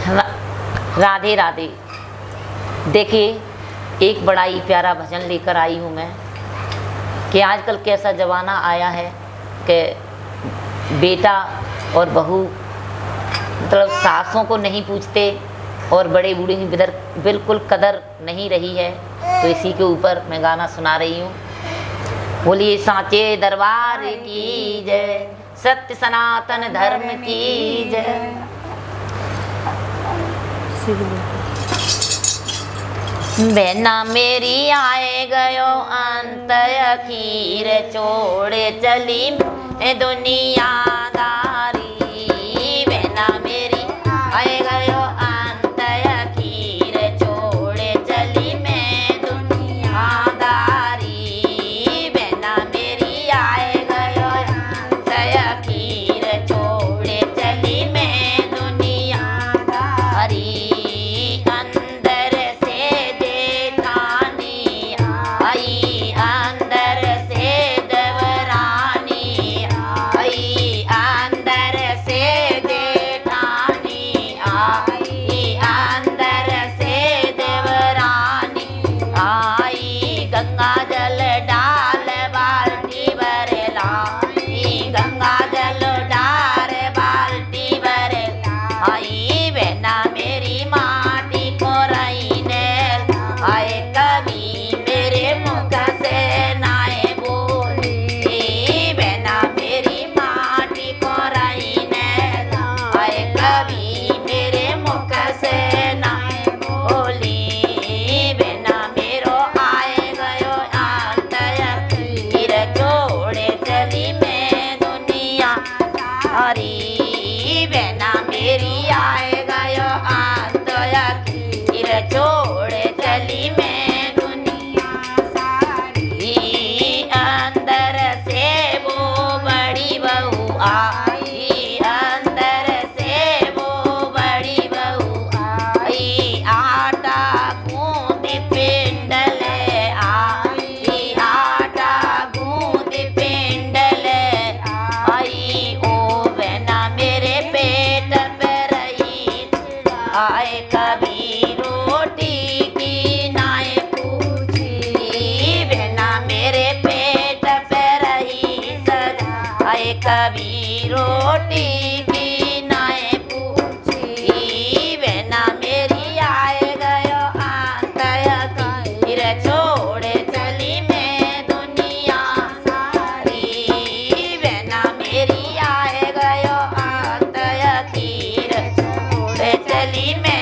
राधे राधे। देखिए, एक बड़ा ही प्यारा भजन लेकर आई हूँ मैं कि आजकल कैसा ज़माना आया है कि बेटा और बहू मतलब सासों को नहीं पूछते और बड़े बूढ़े की बिल्कुल कदर नहीं रही है। तो इसी के ऊपर मैं गाना सुना रही हूँ। बोलिए सांचे दरबार की जय, सत्य सनातन धर्म की जय। बहना मेरी आए गयो अंत अखीर, छोड़े चली मैं दुनियादारी। बहना मेरी आए गयो अंत अखीर, छोड़े चली मैं दुनियादारी। बहना मेरी आए गयो अंत अखीर, छोड़े चली मैं दुनियादारी। छोड़े चली मैं दुनिया सारी। अंदर से वो बड़ी बहू आई, अंदर से वो बड़ी बहू आई। आटा गूंद पिंडल आई, आटा गूंद पिंडल आई। ओ बहना मेरे पेट पे रही आए कभी कभी रोटी की नाए पूछी। बहना मेरी आए गयो अंत अखीर, छोड़े चली मैं दुनिया सारी। बहना मेरी आए गयो अंत अखीर, छोड़े चली मैं